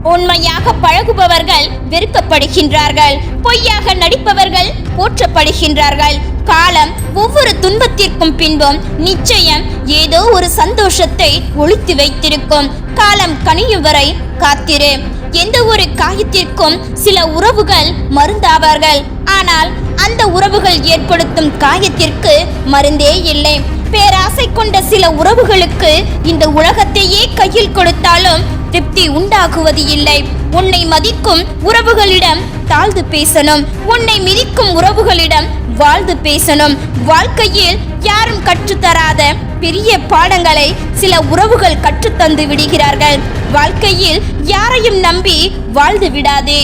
உண்மையாக பழகுபவர்கள் வெறுக்கப்படுகின்றார்கள், பொய்யாக நடிப்பவர்கள் போற்றப்படுகின்றார்கள். காலம் ஒவ்வொரு துன்பத்திற்கும் பின்பும் நிச்சயம் ஏதோ ஒரு சந்தோஷத்தை ஒளித்து வைத்திருக்கும். காலம் கனியும் வரை காத்திரு. எந்த ஒரு காயத்திற்கும் சில உறவுகள் மருந்தாவார்கள். ஆனால் அந்த உறவுகள் ஏற்படுத்தும் காயத்திற்கு மருந்தே இல்லை. பேராசை கொண்ட சில உறவுகளுக்கு இந்த உலகத்தையே கையில் கொடுத்தாலும் திருப்தி உண்டாகுவது இல்லை. உன்னை மதிக்கும் உறவுகளிடம் தாழ்ந்து பேசணும். உன்னை மிதிக்கும் உறவுகளிடம் வாழ்ந்து பேசணும். வாழ்க்கையில் யாரும் கற்றுத்தராத பெரிய பாடங்களை சில உறவுகள் கற்றுத்தந்து விடுகிறார்கள். வாழ்க்கையில் யாரையும் நம்பி வாழ்ந்து விடாதே.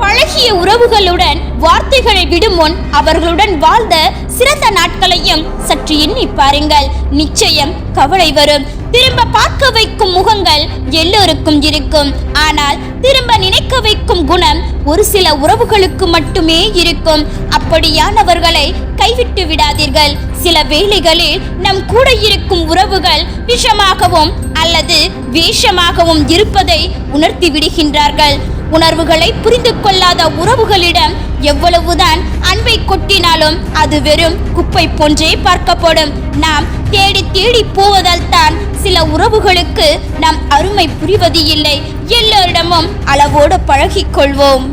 பழகிய உறவுகளுடன் வார்த்தைகளை விடும் முன் அவர்களுடன் வாழ்ந்த சிறந்த நாட்களையும் சற்று எண்ணி பாருங்கள். நிச்சயம் கவலை வரும். திரும்ப பார்க்க வைக்கும் முகங்கள் எல்லோருக்கும் இருக்கும். ஆனால் திரும்ப நினைக்க வைக்கும் குணம் ஒரு சில உறவுகளுக்கு மட்டுமே இருக்கும். அப்படியானவர்களை கைவிட்டு விடாதீர்கள். சில வேளைகளில் நம் கூட இருக்கும் உறவுகள் விஷமாகவும் அல்லது வேஷமாகவும் இருப்பதை உணர்த்தி விடுகின்றார்கள். உணர்வுகளை புரிந்து கொள்ளாத உறவுகளிடம் எவ்வளவுதான் அன்பை கொட்டினாலும் அது வெறும் குப்பை போன்றே பார்க்கப்படும். நாம் தேடி தேடி போவதால் தான் சில உறவுகளுக்கு நாம் அருமை புரிவது இல்லை. எல்லோரிடமும் அளவோடு பழகிக் கொள்வோம்.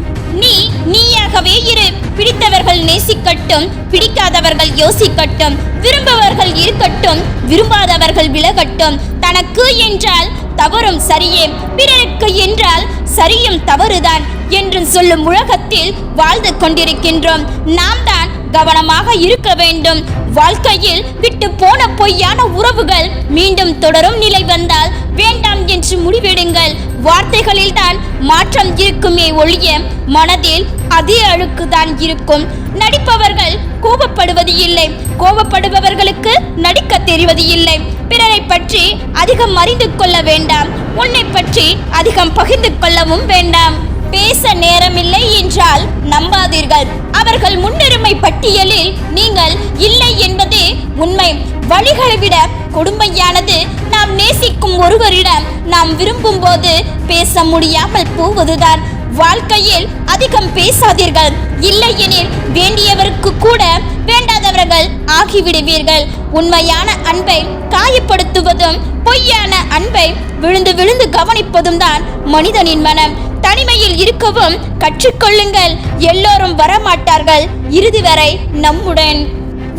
நீயாகவே இரு. பிடித்தவர்கள் நேசிக்கட்டும், பிடிக்காதவர்கள் யோசிக்கட்டும். விரும்பவர்கள் இருக்கட்டும், விரும்பாதவர்கள் விலகட்டும். தனக்கு என்றால் தவறும் சரியே, பிறருக்கு என்றால் சரியும் தவறுதான் என்று சொல்லும் உலகத்தில் வாழ்ந்து கொண்டிருக்கின்றோம். நாம் தான் கவனமாக இருக்க வேண்டும். வாழ்க்கையில் விட்டு போன பொய்யான உறவுகள் மீண்டும் தொடரும் நிலை வந்தால் வேண்டாம் என்று முடிவெடுங்கள். வார்த்தைகளில் தான் மாற்றம் இருக்குமே ஒழிய மனதில் அதே அழுக்குதான் இருக்கும். நடிப்பவர்கள் கோபப்படுவது இல்லை, கோபப்படுபவர்களுக்கு நடிக்க தெரிவது இல்லை. பிறரை பற்றி அதிகம் அறிந்து கொள்ள வேண்டாம். உன்னை பற்றி அதிகம் பகிர்ந்து கொள்ளவும் வேண்டாம். பேச நேரமில்லை என்றால் நம்பாதீர்கள். அவர்கள் முன்னுரிமை பட்டியலில் நீங்கள் இல்லை என்பதே உண்மை. வழிகளை விட கொடுமையானது நாம் நேசிக்கும் ஒருவரிடம் நாம் விரும்பும் போது பேச முடியாமல் போவதுதான். வாழ்க்கையில் அதிகம் பேசாதீர்கள். இல்லையெனில் வேண்டியவருக்கு கூட வேண்டாதவர்கள் ஆகிவிடுவீர்கள். உண்மையான அன்பை காயப்படுத்துவதும் பொய்யான அன்பை விழுந்து விழுந்து கவனிப்பதும் தான் மனிதனின் மனம். தனிமையில் இருக்கவும் கற்றுக்கொள்ளுங்கள். எல்லோரும் வரமாட்டார்கள். இறுதி வரை நம்முடன்.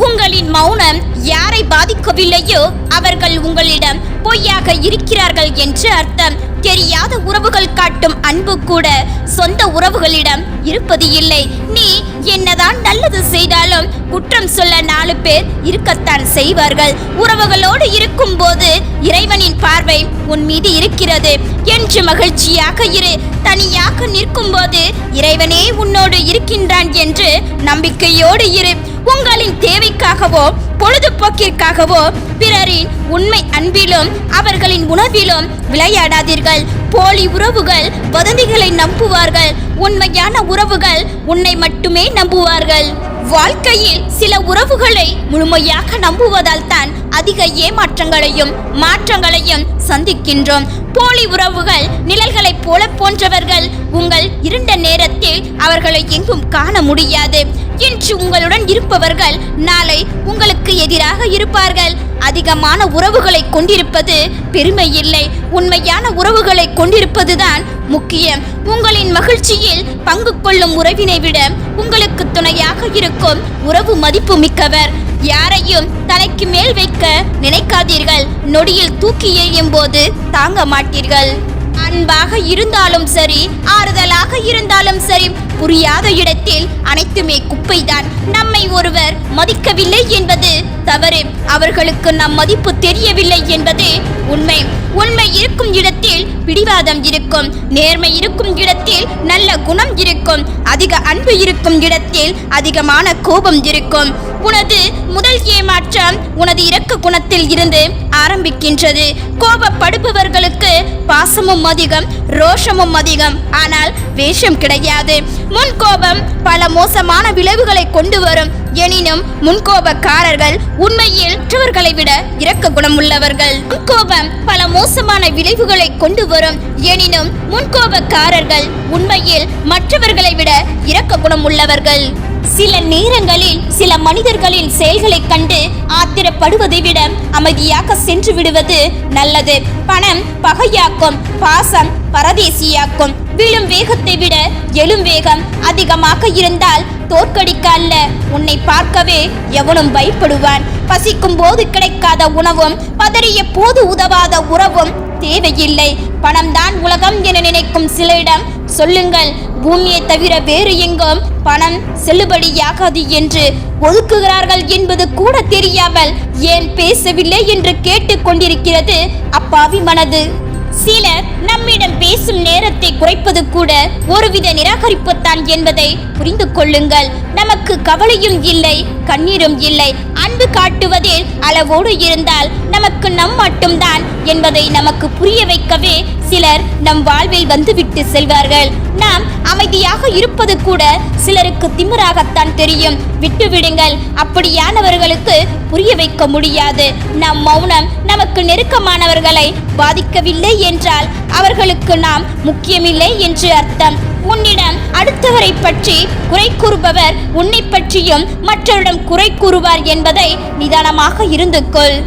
உங்களின் மௌனம் யாரை பாதிக்கவில்லையோ அவர்கள் உங்களிடம் பொய்யாக இருக்கிறார்கள் என்று அர்த்தம். தெரியாத உறவுகள் காட்டும் அன்பு கூட சொந்த உறவுகளிடம் இருப்பது இல்லை. நீ என்னதான் நல்லது செய்தாலும் குற்றம் சொல்ல 4 பேர் இருக்கத்தான் செய்வார்கள். உறவுகளோடு இருக்கும் போது இறைவனின் பார்வை உன் மீது இருக்கிறது என்று மகிழ்ச்சியாக இரு. தனியாக நிற்கும் போது இறைவனே உன்னோடு இருக்கின்றான் என்று நம்பிக்கையோடு இரு. உங்களின் தேவைக்காகவோ பொழுதுபோக்கிற்காகவோ பிறரின் உண்மை அன்பிலும் அவர்களின் உணர்விலும் விளையாடாதீர்கள். போலி உறவுகள் வதந்திகளை நம்புவார்கள். உண்மையான உறவுகள் உன்னை மட்டுமே நம்புவார்கள். வாழ்க்கையில் சில உறவுகளை முழுமையாக நம்புவதால் தான் அதிக ஏமாற்றங்களையும் மாற்றங்களையும் சந்திக்கின்றோம். போலி உறவுகள் நிழல்களைப் போல போன்றவர்கள். உங்கள் இருண்ட நேரத்தில் அவர்களை எங்கும் காண முடியாது. இன்று உங்களுடன் இருப்பவர்கள் நாளை உங்களுக்கு எதிராக இருப்பார்கள். அதிகமான உறவுகளை கொண்டிருப்பது பெருமை இல்லை. உண்மையான உறவுகளை கொண்டிருப்பதுதான் முக்கியம். உங்களின் மகிழ்ச்சியில் பங்கு கொள்ளும் உறவினை விட உங்களுக்கு துணையாக இருக்கும் உறவு மதிப்பு மிக்கவர். யாரையும் தலைக்கு மேல் வைக்க நினைக்காதீர்கள். நொடியில் தூக்கி எறியும் போது தாங்க மாட்டீர்கள். அன்பாக இருந்தாலும் சரி, ஆறுதலாக இருந்தாலும் சரி, புரியாத இடத்தில் அனைத்துமே குப்பைதான். நம்மை ஒருவர் மதிக்கவில்லை என்பது தவறு. அவர்களுக்கு நம் மதிப்பு தெரியவில்லை என்பது உண்மை. உண்மை இருக்கும் இடத்தில் பிடிவாதம் இருக்கும். நேர்மை இருக்கும் இடத்தில் நல்ல குணம் இருக்கும். அதிக அன்பு இருக்கும் இடத்தில் அதிகமான கோபம் இருக்கும். உனது முதல் ஏமாற்றம் உனது இரக்க குணத்தில் இருந்து ஆரம்பிக்கின்றது. கோபப்படுபவர்களுக்கு பாசமும் அதிகம், ரோஷமும் அதிகம், ஆனால் வேஷம் கிடையாது. முன்கோபம் பல மோசமான விளைவுகளை கொண்டு வரும். எனினும் முன்கோபக்காரர்கள் உண்மையில் மற்றவர்களை விட இரக்க குணம் உள்ளவர்கள். முன்கோபம் பல மோசமான விளைவுகளை கொண்டு வரும். எனினும் முன்கோபக்காரர்கள் உண்மையில் மற்றவர்களை விட இரக்க குணம் உள்ளவர்கள். சில நேரங்களில் சில மனிதர்களின் செயல்களை கண்டு ஆத்திரப்படுவதை விட அமைதியாக சென்று விடுவது நல்லது. பணம் பகையாக்கும், பாசம் பரதேசியாக்கும். விழும் வேகத்தை விட எழும் வேகம் அதிகமாக இருந்தால் தோற்கடிக்க அல்ல, உன்னை பார்க்கவே எவனும் பயப்படுவான். பசிக்கும் போது கிடைக்காத உணவும் பதறிய போது உதவாத உறவும் தேவையில்லை. பணம்தான் உலகம் என நினைக்கும் சிலரிடம் சொல்லுங்கள், பூமியை தவிர வேறு எங்கும் பணம் செல்லுபடியாகாது என்று ஒதுக்குகிறார்கள் என்பது கூட தெரியாமல் ஏன் பேசவில்லை என்று கேட்டுக் கொண்டிருக்கிறது அப்பாவி மனது. சிலர் நம்மிடம் பேசும் நேரத்தை குறைப்பது கூட ஒருவித நிராகரிப்புத்தான் என்பதை புரிந்து கொள்ளுங்கள். நமக்கு கவலையும் இல்லை, கண்ணீரும் இல்லை. அன்பு காட்டுவதில் அளவோடு இருந்தால் நமக்கு நம் மட்டும்தான் என்பதை நமக்கு புரிய வைக்கவே சிலர் நம் வாழ்வில் வந்துவிட்டு செல்வார்கள். நாம் அமைதியாக இருப்பது கூட சிலருக்கு திமிராகத்தான் தெரியும். விட்டுவிடுங்கள், அப்படியானவர்களுக்கு புரிய வைக்க முடியாது. நம் மௌனம் நமக்கு நெருக்கமானவர்களை பாதிக்கவில்லை என்றால் அவர்களுக்கு நாம் முக்கியமில்லை என்று அர்த்தம். உன்னிடம் அடுத்தவரை பற்றி குறை கூறுபவர் உன்னை பற்றியும் மற்றவரிடம் குறை கூறுவார் என்பதை நிதானமாக இருந்து கொள்.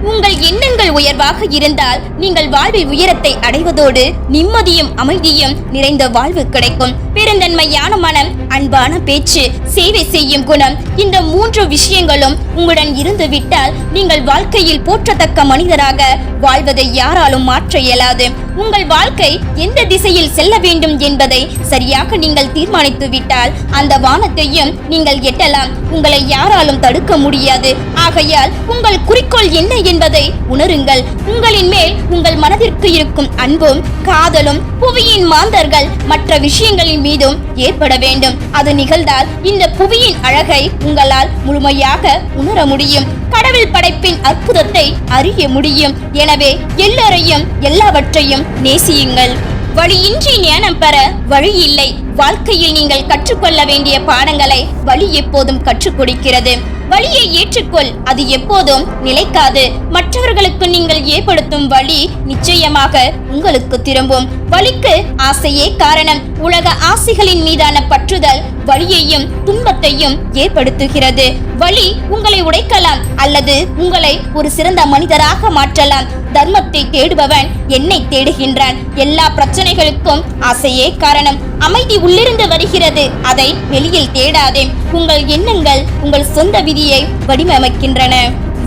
உங்கள் எண்ணங்கள் உயர்வாக இருந்தால் நீங்கள் வாழ்வில் உயரத்தை அடைவதோடு நிம்மதியும் அமைதியும் நிறைந்த வாழ்வு கிடைக்கும். பெருந்தன்மையான மனம், அன்பான பேச்சு, சேவை செய்யும் குணம், இந்த 3 விஷயங்களும் உங்களுடன் இருந்து விட்டால் நீங்கள் வாழ்க்கையில் போற்றத்தக்க மனிதராக வாழ்வதை யாராலும் மாற்ற இயலாது. உங்கள் வாழ்க்கை எந்த திசையில் செல்ல வேண்டும் என்பதை சரியாக நீங்கள் தீர்மானித்து விட்டால் அந்த வானத்தையும் நீங்கள் எட்டலாம். உங்களை யாராலும் தடுக்க முடியாது. ஆகையால் உங்கள் குறிக்கோள் என்ன என்பதை உணருங்கள். உங்களின் மேல் உங்கள் மனதிற்கு இருக்கும் அன்பும் காதலும் புவியின் மாந்தர்கள் மற்ற விஷயங்களின் மீதும் ஏற்பட வேண்டும். அது நிகழ்ந்தால் இந்த புவியின் அழகை உங்களால் முழுமையாக உணர முடியும். கடவுள் படைப்பின் அற்புதத்தை அறிய முடியும். எனவே எல்லோரையும் எல்லாவற்றையும் நேசியுங்கள். வழியின்றி ஞானம் பெற வழி இல்லை. வாழ்க்கையில் நீங்கள் கற்றுக்கொள்ள வேண்டிய பாடங்களை வழி எப்போதும் கற்றுக் கொடுக்கிறது. வழியை ஏற்றுக்கொள், அது எப்போதும் நிலைக்காது. மற்றவர்களுக்கு நீங்கள் ஏற்படுத்தும் வழி நிச்சயமாக உங்களுக்கு திரும்பும். வழிக்கு ஆசையே காரணம். உலக ஆசைகளின் மீதான பற்றுதல் வலியையும் துன்பத்தையும் ஏற்படுத்துகிறது. வலி உங்களை உடைக்கலாம் அல்லது உங்களை ஒரு சிறந்த மனிதராக மாற்றலாம். தர்மத்தை தேடுபவன் என்னை தேடுகின்றான். எல்லா பிரச்சனைகளுக்கும் ஆசையே காரணம். அமைதி உள்ளிருந்து வருகிறது, அதை வெளியில் தேடாதே. உங்கள் எண்ணங்கள் உங்கள் சொந்த விதியை வடிவமைக்கின்றன.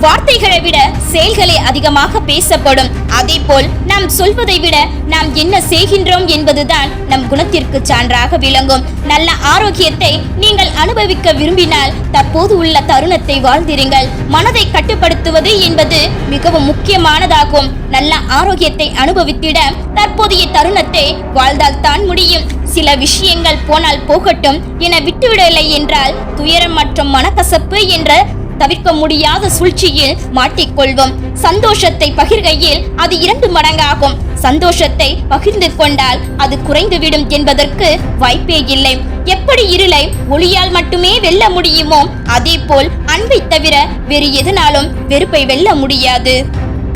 வார்த்தைகளை விட செயல்களே அதிகமாக பேசப்படும். அதே போல் நாம் சொல்வதை விட நாம் என்ன செய்கின்றோம் என்பதுதான் நம் குணத்திற்கு சான்றாக விளங்கும். நல்ல ஆரோக்கியத்தை நீங்கள் அனுபவிக்க விரும்பினால் தற்போது உள்ள தருணத்தை வாழ்ந்திருங்கள். மனதை கட்டுப்படுத்துவது என்பது மிகவும் முக்கியமானதாகும். நல்ல ஆரோக்கியத்தை அனுபவித்திட தற்போதைய தருணத்தை வாழ்ந்தால் தான் முடியும். சில விஷயங்கள் போனால் போகட்டும் என விட்டுவிடவில்லை என்றால் துயரம் மற்றும் மனக்கசப்பு என்ற தவிர்க்க முடியாத சூழ்ச்சியில் மாட்டிக்கொள்வோம். சந்தோஷத்தை பகிர்கையில் அது 2 மடங்காகும். சந்தோஷத்தை பகிர்ந்து கொண்டால் அது குறைந்துவிடும் என்பதற்கு வாய்ப்பே இல்லை. எப்படி இருளை ஒளியால் மட்டுமே வெல்ல முடியுமோ அதே போல் அன்பை தவிர வேறு எதனாலும் வெறுப்பை வெல்ல முடியாது.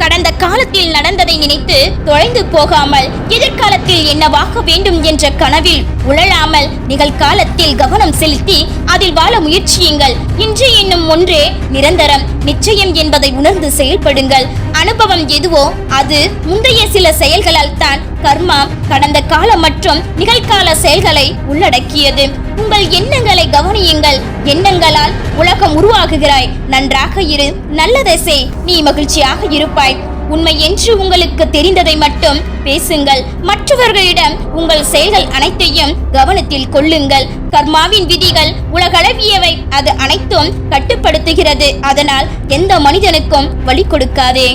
கடந்த காலத்தில் நடந்ததை நினைத்து தொலைந்து போகாமல் எதிர்காலத்தில் என்னவாக வேண்டும் என்ற கனவில் உழலாமல் நிகழ்காலத்தில் கவனம் செலுத்தி அதில் வாழ முயற்சியுங்கள். இன்று என்னும் ஒன்றே நிரந்தரம், நிச்சயம் என்பதை உணர்ந்து செயல்படுங்கள். அனுபவம் எதுவோ அது முந்தைய சில செயல்களால் தான். கர்மா கடந்த கால மற்றும் நிகழ்கால செயல்களை உள்ளடக்கியது. உங்கள் எண்ணங்களை கவனியுங்கள். எண்ணங்களால் உலகம் உருவாகுகிறாய். நன்றாக இரு, நல்லதை செய், நீ மகிழ்ச்சியாக இருப்பாய். உண்மை என்று உங்களுக்கு தெரிந்ததை மட்டும் பேசுங்கள். மற்றவர்களிடம் உங்கள் செயல்கள் அனைத்தையும் கவனத்தில் கொள்ளுங்கள். கர்மாவின் விதிகள் உலகளவியவை, அது அனைத்தும் கட்டுப்படுத்துகிறது. அதனால் எந்த மனிதனுக்கும் வழி கொடுக்காதே.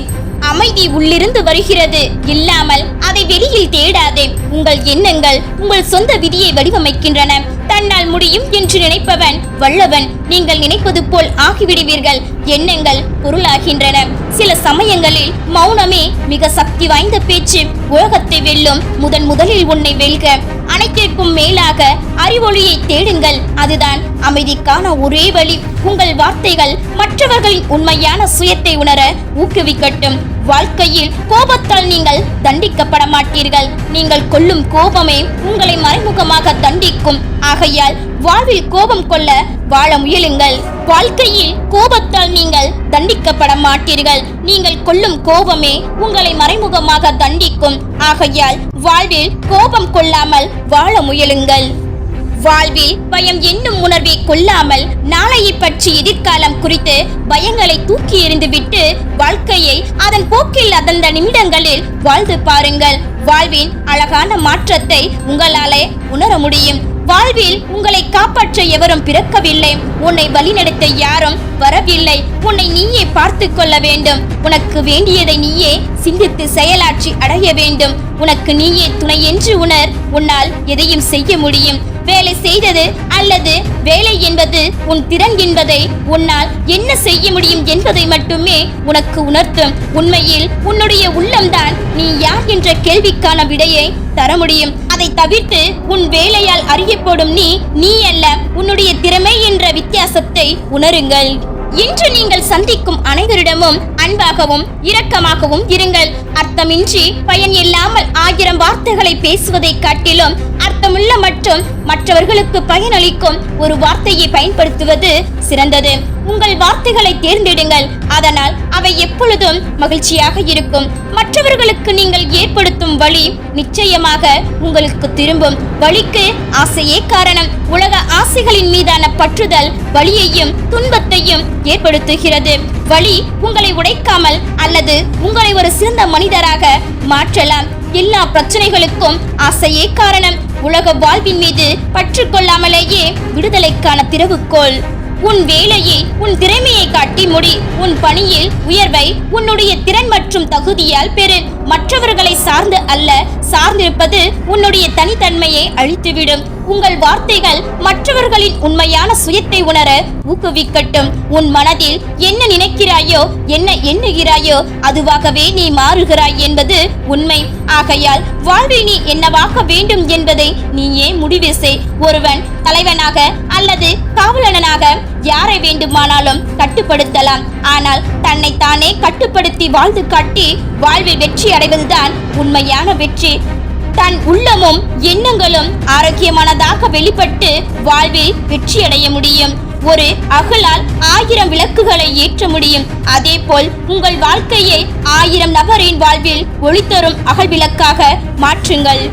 அமைதி உள்ளிருந்து வருகிறது, இல்லாமல் அதை வெளியில் தேடாதே. உங்கள் எண்ணங்கள் உங்கள் சொந்த விதியை வடிவமைக்கின்றன. தன்னால் முடியும் என்று நினைப்பவன் வல்லவன். நீங்கள் நினைப்பது போல் ஆகிவிடுவீர்கள். எண்ணங்கள் பொருளாகின்றன. சில சமயங்களில் மௌனமே மிக சக்தி வாய்ந்த பேச்சு. உலகத்தை வெல்லும் முதலில் உன்னை வெல்க. அனைத்திற்கும் மேலாக அறிவொளியை தேடுங்கள். அதுதான் அமைதிக்கான ஒரே வழி. உங்கள் வார்த்தைகள் மற்றவர்களின் உண்மையான சுயத்தை உணர ஊக்குவிக்கட்டும். வாழ்க்கையில் கோபத்தால் நீங்கள் தண்டிக்கப்பட மாட்டீர்கள். நீங்கள் கொள்ளும் கோபமே உங்களை மறைமுகமாக தண்டிக்கும். ஆகையால் வாழ்வில் கோபம் கொள்ள வாழ முயலுங்கள். வாழ்க்கையில் கோபத்தால் நீங்கள் தண்டிக்கப்பட மாட்டீர்கள். நீங்கள் கொள்ளும் கோபமே உங்களை மறைமுகமாக தண்டிக்கும். ஆகையால் வாழ்வில் கோபம் கொள்ளாமல் வாழ முயலுங்கள். வாழ்வில் பயம் என்னும் உணர்வை கொள்ளாமல் நாளையை பற்றி எதிர்காலம் குறித்து பயங்களை தூக்கி எறிந்துவிட்டு வாழ்க்கையை அதன் போக்கில் அந்த நிமிடங்களில் வாழ்ந்து பாருங்கள். வாழ்வின் அழகான மாற்றத்தை உங்களாலே உணர முடியும். வாழ்வில் உங்களை காப்பாற்ற எவரும் பிறக்கவில்லை. உன்னை வழிநடத்த யாரும் வரவில்லை. உன்னை நீயே பார்த்து கொள்ள வேண்டும். உனக்கு வேண்டியதை நீயே சிந்தித்து செயலாற்றி அடைய வேண்டும். உனக்கு நீயே துணை என்று உணர். உன்னால் எதையும் செய்ய முடியும். வேலை செய்தது அல்லது வேலை என்பது உன் திறன் என்பதை, உன்னால் என்ன செய்ய முடியும் என்பதை மட்டுமே உனக்கு உணர்த்தும். உண்மையில் உன்னுடைய உள்ளம்தான் நீ யார் என்ற கேள்விக்கான விடையை தர முடியும். அதை தவிர்த்து உன் வேலையால் அறியப்படும் நீ அல்ல. உன்னுடைய திறமை என்ற வித்தியாசத்தை உணருங்கள். இன்று நீங்கள் சந்திக்கும் அனைவரிடமும் அன்பாகவும் இரக்கமாகவும் இருங்கள். அர்த்தமின்றி பயன் இல்லாமல் 1000 வார்த்தைகளை பேசுவதை காட்டிலும் அர்த்தமுள்ள மற்றும் மற்றவர்களுக்கு பயனளிக்கும் ஒரு வார்த்தையை பயன்படுத்துவது சிறந்தது. உங்கள் வார்த்தைகளை தேர்ந்தெடுங்கள். அதனால் அவை எப்பொழுதும் மகிழ்ச்சியாக இருக்கும். மற்றவர்களுக்கு நீங்கள் ஏற்படுத்தும் வலி நிச்சயமாக உங்களுக்கு திரும்பும். வலிக்கு ஆசையே காரணம். உலக ஆசைகளின் மீதான பற்றுதல் வலியையும் துன்பத்தையும் ஏற்படுத்துகிறது. வலி உங்களை உடைக்காமல் அல்லது உங்களை ஒரு சிறந்த மனிதராக மாற்றலாம். எல்லா பிரச்சனைகளுக்கும் ஆசையே காரணம். உலக வாழ்வின் மீது பற்று கொள்ளாமலேயே விடுதலைக்கான திறவுகோல். உன் வேலையை உன் திறமையை காட்டி முடி. உன் பணியில் உயர்வை உன்னுடைய திறன் மற்றும் தகுதியால் பெறு. மற்றவர்களை சார்ந்து அல்ல. சார்ந்திருப்பது உன்னுடைய தனித்தன்மையை அழித்துவிடும். உங்கள் வார்த்தைகள் மற்றவர்களின் உண்மையான சுயத்தை உணர ஊக்குவிக்கட்டும். உன் மனதில் என்ன நினைக்கிறாயோ, என்ன எண்ணுகிறாயோ அதுவாகவே நீ மாறுகிறாய் என்பது உண்மை. ஆகையால் வாழ்வில் நீ என்னவாக வேண்டும் என்பதை நீயே முடிவு செய். ஒருவன் தலைவனாக அல்லது காவலனாக யாரை வேண்டுமானாலும் கட்டுப்படுத்தலாம். ஆனால் தன்னை தானே கட்டுப்படுத்தி வாழ்ந்து காட்டி வாழ்வில் வெற்றி அடைவதுதான் உண்மையான வெற்றி. தன் உள்ளமும் எண்ணங்களும் ஆரோக்கியமானதாக வெளிப்பட்டு வாழ்வில் வெற்றியடைய முடியும். ஒரு அகலால் 1000 விளக்குகளை ஏற்ற முடியும். அதே போல் உங்கள் வாழ்க்கையை 1000 நபரின் வாழ்வில் ஒளித்தரும் அகல் விளக்காக மாற்றுங்கள்.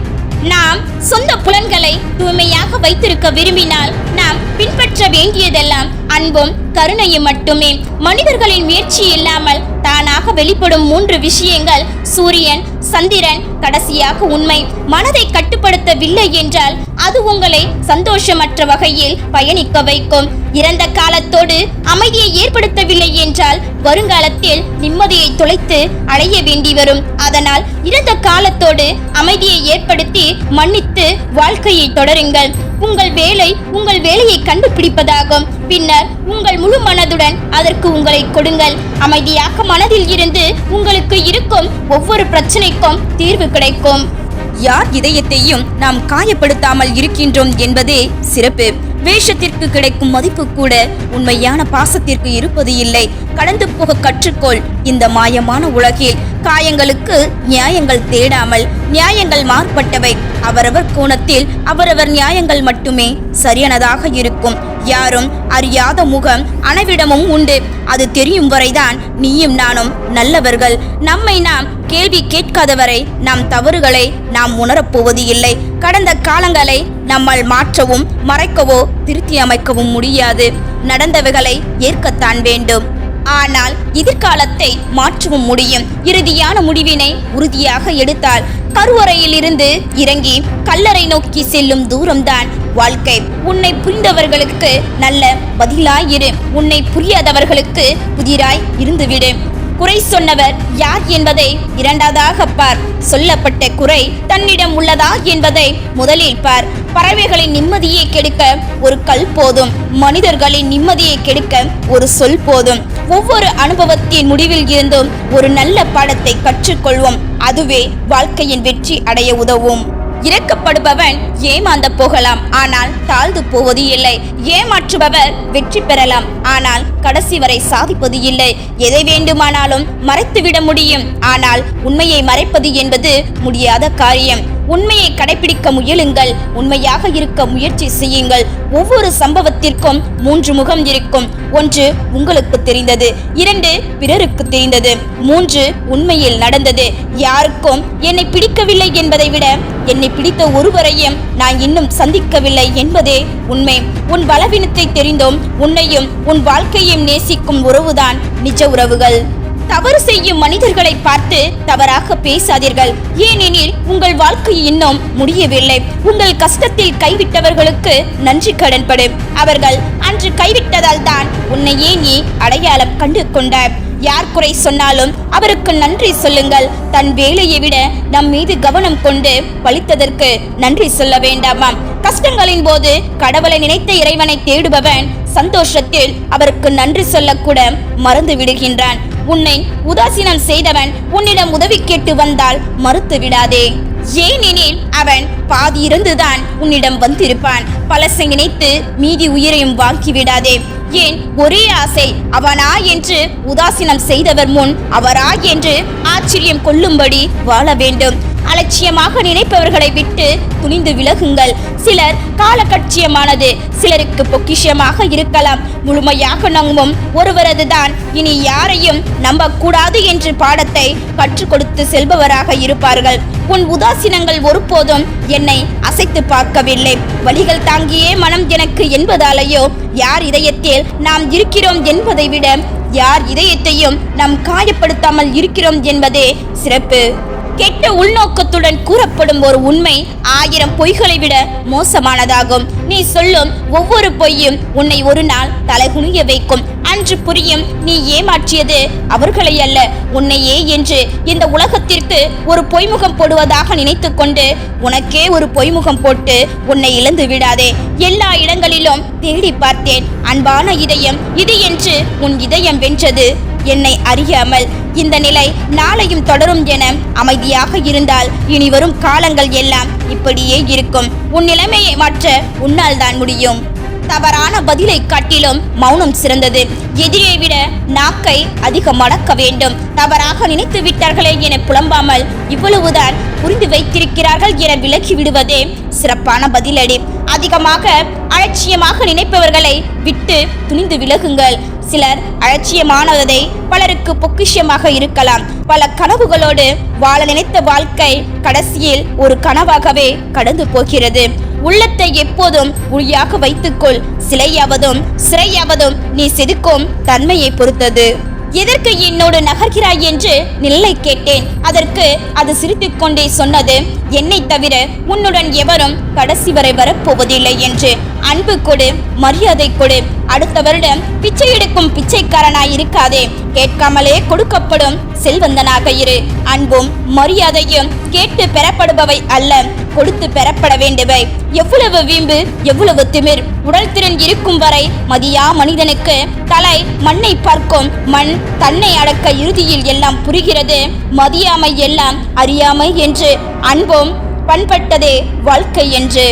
நாம் சொந்த புலன்களை தூய்மையாக வைத்திருக்க விரும்பினால் நாம் பின்பற்ற வேண்டியதெல்லாம் அன்பும் கருணையும் மட்டுமே. மனிதர்களின் முயற்சி இல்லாமல் தானாக வெளிப்படும் 3 விஷயங்கள்: சூரியன், சந்திரன், கடைசியாக உண்மை. மனதை கட்டுப்படுத்தவில்லை என்றால் அது உங்களை சந்தோஷமற்ற வகையில் பயணிக்க வைக்கும். இறந்த காலத்தோடு அமைதியை ஏற்படுத்தவில்லை என்றால் வருங்காலத்தில் நிம்மதியை தொலைத்து அடைய வேண்டி வரும். அதனால் இறந்த காலத்தோடு அமைதியை ஏற்படுத்தி மன்னித்து வாழ்க்கையை தொடருங்கள். உங்கள் வேலை உங்கள் வேலையை கண்டுபிடிப்பதாகும். பின்னர் உங்கள் முழு மனதுடன் அதற்கு உங்களை கொடுங்கள். அமைதியாக மனதில் இருந்து உங்களுக்கு இருக்கும் ஒவ்வொரு பிரச்சனைக்கும் தீர்வு கிடைக்கும். யார் இதயத்தையும் நாம் காயப்படுத்தாமல் இருக்கின்றோம் என்பதே சிறப்பு. வேஷத்திற்கு கிடைக்கும் மதிப்பு கூட உண்மையான பாசத்திற்கு இருப்பது இல்லை. கடந்து போக கற்றுக்கொள். இந்த மாயமான உலகில் காயங்களுக்கு நியாயங்கள் தேடாமல் நியாயங்கள் மாறுபட்டவை. அவரவர் கோணத்தில் அவரவர் நியாயங்கள் மட்டுமே சரியானதாக இருக்கும். யாரும் அறியாத முகம் அனைவிடமும் உண்டு. அது தெரியும் வரைதான் நீயும் நானும் நல்லவர்கள். நம்மை நாம் கேள்வி கேட்காதவரை நம் தவறுகளை நாம் உணரப்போவது இல்லை. கடந்த காலங்களை நம்மால் மாற்றவும் மறைக்கவோ திருத்தி அமைக்கவும் முடியாது. நடந்தவைகளை ஏற்கத்தான் வேண்டும். ஆனால் எதிர்காலத்தை மாற்றவும் முடியும். இறுதியான முடிவினை உறுதியாக எடுத்தால் கருவறையில் இருந்து இறங்கி கல்லறை நோக்கி செல்லும் தூரம்தான் வாழ்க்கை. உன்னை புரிந்தவர்களுக்கு நல்ல பதிலாயிரு. உன்னை புரியாதவர்களுக்கு புதிராய் இருந்துவிடு. குறை சொன்னவர் யார் என்பதை இரண்டாவதாக பார். சொல்லப்பட்ட குறை தன்னிடம் உள்ளதா என்பதை முதலில் பார். பறவைகளின் நிம்மதியை கெடுக்க ஒரு கல் போதும், மனிதர்களின் நிம்மதியை கெடுக்க ஒரு சொல் போதும். ஒவ்வொரு அனுபவத்தின் முடிவில் இருந்தும் ஒரு நல்ல பாடத்தை கற்றுக்கொள்வோம். அதுவே வாழ்க்கையின் வெற்றி அடைய உதவும். இறக்கப்படுபவன் ஏமாந்து போகலாம், ஆனால் தாழ்ந்து போவது இல்லை. ஏமாற்றுபவர் வெற்றி பெறலாம், ஆனால் கடைசி வரை சாதிப்பது இல்லை. எதை வேண்டுமானாலும் மறைத்துவிட முடியும், ஆனால் உண்மையை மறைப்பது என்பது முடியாத காரியம். உண்மையை கடைபிடிக்க முயலுங்கள். உண்மையாக இருக்க முயற்சி செய்யுங்கள். ஒவ்வொரு சம்பவத்திற்கும் 3 முகம் இருக்கும். 1 உங்களுக்கு தெரிந்தது, 2 பிறருக்கு தெரிந்தது, 3 உண்மையில் நடந்தது. யாருக்கும் என்னை பிடிக்கவில்லை என்பதை விட என்னை பிடித்த ஒருவரையும் நான் இன்னும் சந்திக்கவில்லை என்பதே உண்மை. உன் பலவீனத்தை தெரிந்தும் உன்னையும் உன் வாழ்க்கையும் நேசிக்கும் உறவுதான் நிஜ உறவுகள். தவறு செய்யும் மனிதர்களை பார்த்து தவறாக பேசாதீர்கள். ஏனெனில் உங்கள் வாழ்க்கை இன்னும் முடியவில்லை. உங்கள் கஷ்டத்தில் கைவிட்டவர்களுக்கு நன்றி கடன்படு. அவர்கள் அன்று கைவிட்டதால் தான் உன்னையே நீ அடையாளம் கண்டு கொண்டாய். யார் குறை சொன்னாலும் அவருக்கு நன்றி சொல்லுங்கள். தன் வேலையை விட நம் மீது கவனம் கொண்டு பழித்ததற்கு நன்றி சொல்ல வேண்டாமா? கஷ்டங்களின் போது கடவுளை நினைத்த இறைவனை தேடுபவன் சந்தோஷத்தில் அவருக்கு நன்றி சொல்லக்கூட மறந்து விடுகின்றான். உன்னை உதாசீனம் செய்தவன் உன்னிடம் உதவி கேட்டு வந்தால் மறுத்து விடாதே. ஏனெனில் அவன் பாதி இருந்துதான் உன்னிடம் வந்திருப்பான். பழசை நினைத்து மீதி உயிரையும் வாங்கி விடாதே. ஏன் ஒரே ஆசை அவனா என்று உதாசீனம் செய்தவர் முன் அவரா என்று ஆச்சரியம் கொள்ளும்படி வாழ வேண்டும். அலட்சியமாக நினைப்பவர்களை விட்டு துணிந்து விலகுங்கள். சிலர் காலகட்சியமானது சிலருக்கு பொக்கிஷமாக இருக்கலாம். முழுமையாக நம்பும் ஒருவரது தான் இனி யாரையும் நம்பக்கூடாது என்று பாடத்தை கற்றுக் கொடுத்து செல்பவராக இருப்பார்கள். உன் உதாசீனங்கள் ஒருபோதும் என்னை அசைத்து பார்க்கவில்லை. வலிகள் தாங்கியே மனம் எனக்கு என்பதாலேயோ யார் இதயத்தில் நாம் இருக்கிறோம் என்பதை விட யார் இதயத்தையும் நாம் காயப்படுத்தாமல் இருக்கிறோம் என்பதே சிறப்பு. கெட்ட உள்நோக்கத்துடன் கூறப்படும் ஒரு உண்மை 1000 பொய்களை விட மோசமானதாகும். நீ சொல்லும் ஒவ்வொரு பொய்யும் உன்னை ஒரு நாள் தலைகுனிய வைக்கும். அன்று புரியும் நீ ஏமாற்றியது அவர்களை அல்ல உன்னையே என்று. இந்த உலகத்திற்கு ஒரு பொய்முகம் போடுவதாக நினைத்து கொண்டு உனக்கே ஒரு பொய்முகம் போட்டு உன்னை இழந்து விடாதே. எல்லா இடங்களிலும் தேடி பார்த்தேன். அன்பான இதயம் இது என்று உன் இதயம் வென்றது என்னை அறியாமல். இந்த நிலை நாளையும் தொடரும் என அமைதியாக இருந்தால் இனி வரும் காலங்கள் எல்லாம் இப்படியே இருக்கும். உன் நிலைமையை மாற்ற உன்னால் தான் முடியும். தவறான பதிலை காட்டிலும் மௌனம் சிறந்தது. எதிரை விட நாக்கை அதிகம் அடக்க வேண்டும். தவறாக நினைத்து விட்டார்களே என புலம்பாமல் இவ்வளவுதான் புரிந்து வைத்திருக்கிறார்கள் என விலக்கி விடுவதே சிறப்பான பதிலடி. அதிகமாக அலட்சியமாக நினைப்பவர்களை விட்டு துணிந்து விலகுங்கள். சிலர் அலட்சியமானதை பலருக்கு பொக்கிஷமாக இருக்கலாம். பல கனவுகளோடு வாழ நினைத்த வாழ்க்கை கடைசியில் ஒரு கனவாகவே கடந்து போகிறது. உள்ளத்தை எப்போதும் உறுதியாக வைத்துக்கொள். சிறையாவதும் நீ செதுக்கும் தன்மையை பொறுத்தது. எதற்கு என்னோடு நகர்கிறாய் என்று நிலை கேட்டேன். அதற்கு அது சிரித்துக்கொண்டே சொன்னது, என்னை தவிர உன்னுடன் எவரும் கடைசி வரை வரப்போவதில்லை என்று. அன்பு கொடு, மரியாதை கொடு. அடுத்த வருடம் பிச்சை எடுக்கும் பிச்சைக்காரனாய் இருக்காதே. கேட்காமலே கொடுக்கப்படும் செல்வந்தனாக இரு. அன்பும் மரியாதையும் கேட்டு பெறப்படுபவை அல்ல, கொடுத்து பெறப்பட வேண்டுவை. எவ்வளவு வீம்பு, எவ்வளவு திமிர். உடல் திறன் இருக்கும் வரை மதியா மனிதனுக்கு தலை மண்ணை பார்க்கும். மண் தன்னை அடக்க இறுதியில் எல்லாம் புரிகிறது. மதியாமை எல்லாம் அறியாமை என்று. அன்பும் பண்பட்டதே வாழ்க்கை என்று.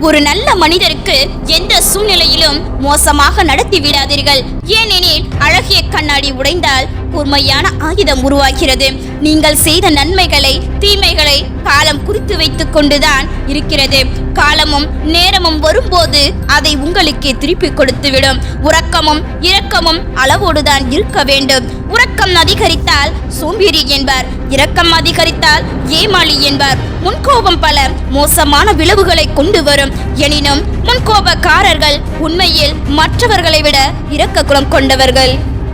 ஒரு நல்ல மனிதருக்கு எந்த சூழ்நிலையிலும் மோசமாக நடத்தி விடாதீர்கள். ஏனெனில் அழகிய கண்ணாடி உடைந்தால் கூர்மையான ஆயுதம் உருவாகிறது. நீங்கள் செய்த நன்மைகளை தீமைகளை காலம் குறித்து வைத்துக் கொண்டுதான் இருக்கிறது. காலமும் நேரமும் வரும்போது அதை உங்களுக்கு திருப்பி கொடுத்துவிடும். உறக்கமும் இரக்கமும் அளவோடுதான் இருக்க வேண்டும். உறக்கம் அதிகரித்தால் சோம்பேறி என்பார், இரக்கம் அதிகரித்தால் ஏமாளி என்பார். முன்கோபம் பல மோசமான விளைவுகளை கொண்டு வரும். எனினும் முன்கோபக்காரர்கள் உண்மையில் மற்றவர்களை விட இரக்க குணம் கொண்டவர்கள்.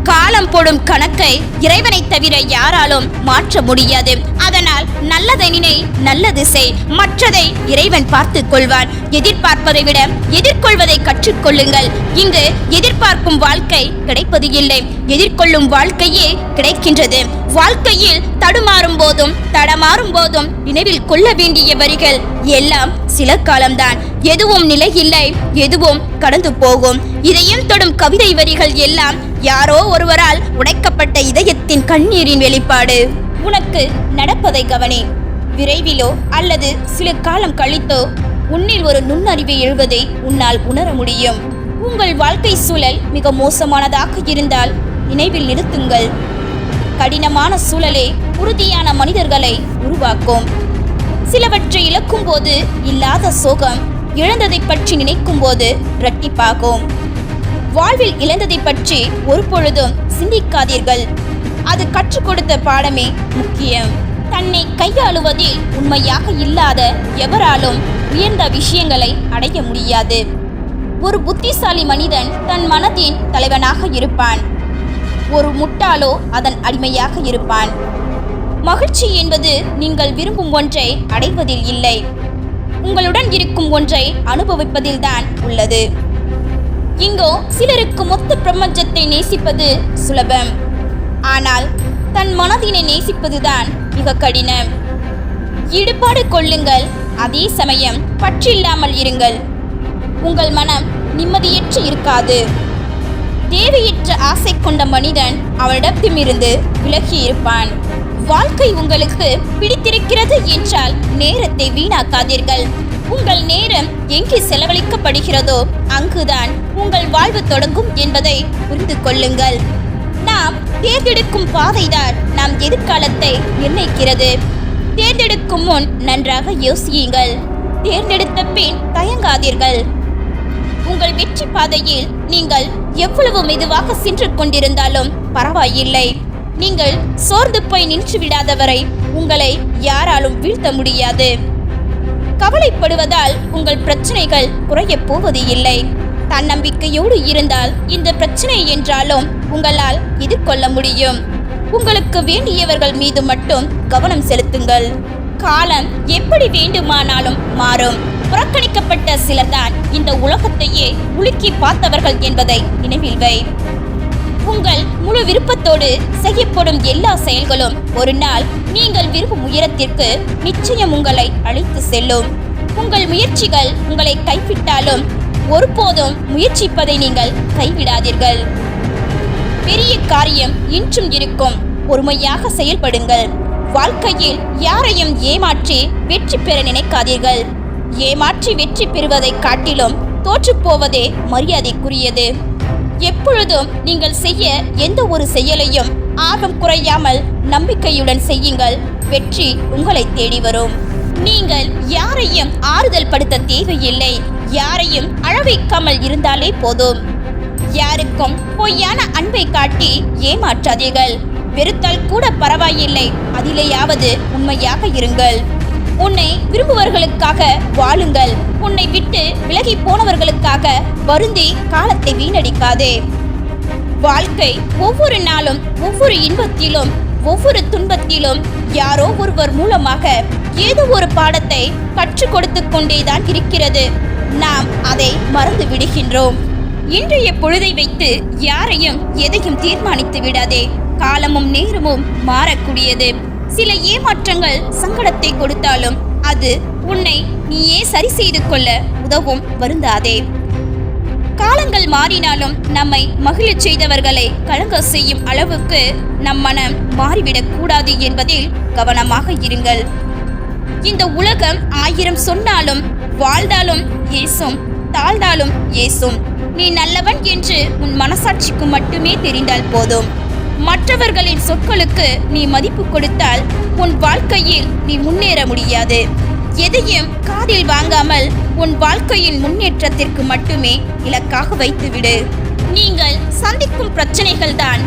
காலம் போடும் கணக்கை இறைவனை தவிர யாராலும் மாற்ற முடியாது. அதனால் நல்ல நல்லதை நினை, நல்லது செய், மற்றதை இறைவன் பார்த்துக் கொள்வான். எதிர்பார்ப்பதை விட எதிர்கொள்வதை கற்றுக்கொள்ளுங்கள். இங்கு எதிர்பார்க்கும் வாழ்க்கை கிடைப்பது இல்லை, எதிர்கொள்ளும் வாழ்க்கையே கிடைக்கின்றது. வாழ்க்கையில் தடுமாறும் போதும் தடமாறும் போதும் நினைவில் கொள்ள வேண்டிய வரிகள் எல்லாம் சில காலம்தான். எதுவும் நிலை இல்லை, எதுவும் கடந்து போகும். இதயம் தொடும் கவிதை வரிகள் எல்லாம் யாரோ ஒருவரால் உடைக்கப்பட்ட இதயத்தின் கண்ணீரின் வெளிப்பாடு. உனக்கு நடப்பதை கவனி. விரைவிலோ அல்லது சில காலம் கழித்தோ உன்னில் ஒரு நுண்ணறிவை எழுவதை உன்னால் உணர முடியும். உங்கள் வாழ்க்கை சூழல் மிக மோசமானதாக இருந்தால் நினைவில் நிறுத்துங்கள். கடினமான சூழலே உறுதியான மனிதர்களை உருவாக்கும். சிலவற்றை இழக்கும் போது இல்லாத சோகம் இழந்ததை பற்றி நினைக்கும் போது இரட்டிப்பாகும். வாழ்வில் இழந்ததை பற்றி ஒரு பொழுதும் சிந்திக்காதீர்கள். அது கற்றுக் கொடுத்த பாடமே முக்கியம். தன்னை கையாளுவதில் உண்மையாக இல்லாத எவராலும் உயர்ந்த விஷயங்களை அடைய முடியாது. ஒரு புத்திசாலி மனிதன் தன் மனதின் தலைவனாக இருப்பான். ஒரு முட்டாளோ அதன் அடிமையாக இருப்பான். மகிழ்ச்சி என்பது நீங்கள் விரும்பும் ஒன்றை அடைவதில் இல்லை, உங்களுடன் இருக்கும் ஒன்றை அனுபவிப்பதில்தான் உள்ளது. இங்கோ சிலருக்கு மொத்த பிரபஞ்சத்தை நேசிப்பது சுலபம், ஆனால் தன் மனதினை நேசிப்பதுதான் மிக கடினம். ஈடுபாடு கொள்ளுங்கள், அதே சமயம் பற்றில்லாமல் இருங்கள். உங்கள் மனம் நிம்மதியற்று இருக்காது. தேவையற்ற ஆசை கொண்ட மனிதன் அவனிடத்திலிருந்து விலகி இருப்பான். வாழ்க்கை உங்களுக்கு பிடித்திருக்கிறது என்றால் நேரத்தை வீணாக்காதீர்கள். உங்கள் நேரம் எங்கே செலவழிக்கப்படுகிறதோ அங்குதான் உங்கள் வாழ்வு தொடங்கும் என்பதை புரிந்து கொள்ளுங்கள். நாம் தேர்ந்தெடுக்கும் பாதைதான் நாம் எதிர்காலத்தை நிர்ணயிக்கிறது. தேர்ந்தெடுக்கும் முன் நன்றாக யோசியுங்கள். தேர்ந்தெடுத்த பின் தயங்காதீர்கள். உங்கள் வெற்றி பாதையில் நீங்கள் எவ்வளவு மெதுவாக சென்று கொண்டிருந்தாலும் பரவாயில்லை. நீங்கள் சோர்ந்து போய் நின்று விடாதவரை உங்களை யாராலும் வீழ்த்த முடியாது. கவலைப்படுவதால் உங்கள் பிரச்சனைகள் குறைய போவது இல்லை. தன்னம்பிக்கையோடு இருந்தால் இந்த பிரச்சனை என்றாலும் உங்களால் எதிர்கொள்ள முடியும். உங்களுக்கு வேண்டியவர்கள் மீது மட்டும் கவனம் செலுத்துங்கள். காலம் எப்படி வேண்டுமானாலும் மாறும். புறக்கணிக்கப்பட்ட சிலர்தான் இந்த உலகத்தையே உலுக்கி பார்த்தவர்கள் என்பதை நினைவில் வை. உங்கள் முழு விருப்பத்தோடு செய்யப்படும் எல்லா செயல்களும் ஒரு நாள் நீங்கள் விரும்பும் உயரத்திற்கு நிச்சயம் உங்களை அழைத்து செல்லும். உங்கள் முயற்சிகள் உங்களை கைவிட்டாலும் ஒருபோதும் முயற்சிப்பதை நீங்கள் கைவிடாதீர்கள். பெரிய காரியம் இன்றும் இருக்கும். பொறுமையாக செயல்படுங்கள். வாழ்க்கையில் யாரையும் ஏமாற்றி வெற்றி பெற நினைக்காதீர்கள். ஏமாற்றி வெற்றி பெறுவதை காட்டிலும் தோற்று போவதே மரியாதைக்குரியது. எப்பொழுதும் நீங்கள் செய்ய எந்த ஒரு செயலையும் ஆர்வம் குறையாமல் நம்பிக்கையுடன் செய்யுங்கள். வெற்றி உங்களை தேடி வரும். நீங்கள் யாரையும் ஆறுதல் படுத்த தேவையில்லை. யாரையும் அழவைக்காமல் இருந்தாலே போதும். யாருக்கும் பொய்யான அன்பை காட்டி ஏமாற்றாதீர்கள். வெறுத்தால் கூட பரவாயில்லை, அதிலேயாவது உண்மையாக இருங்கள். உன்னை விரும்புவர்களுக்காக வாழுங்கள். உன்னை விட்டு விலகி போனவர்களுக்காக வருந்தி காலத்தை வீணடிக்காதே. வாழ்க்கை ஒவ்வொரு நாளும் ஒவ்வொரு இன்பத்திலும் ஒவ்வொரு துன்பத்திலும் யாரோ ஒருவர் மூலமாக ஏதோ ஒரு பாடத்தை கற்றுக் கொடுத்து கொண்டேதான் இருக்கிறது. நாம் அதை மறந்து விடுகின்றோம். இன்றைய பொழுதை வைத்து யாரையும் எதையும் தீர்மானித்து விடாதே. காலமும் நேரமும் மாறக்கூடியது. சில ஏமாற்றங்கள் சங்கடத்தை கொடுத்தாலும் அது உன்னை நீயே சரி செய்து கொள்ள உதவும். வருந்தாதே. காலங்கள் மாறினாலும் நம்மை மகிழச் செய்தவர்களை கலங்க செய்யும் அளவுக்கு நம் மனம் மாறிவிடக் கூடாது என்பதில் கவனமாக இருங்கள். இந்த உலகம் 1000 சொன்னாலும் வாழ்ந்தாலும் ஏசும், தாழ்ந்தாலும் ஏசும். நீ நல்லவன் என்று உன் மனசாட்சிக்கு மட்டுமே தெரிந்தால் போதும். மற்றவர்களின் சொற்களுக்கு நீ மதிப்பு கொடுத்தால் உன் வாழ்க்கையில் நீ முன்னேற முடியாது. எதையும் காதில் வாங்காமல் உன் வாழ்க்கையின் முன்னேற்றத்திற்கு மட்டுமே இலக்காக வைத்துவிடு. நீங்கள் சந்திக்கும் பிரச்சனைகள் தான்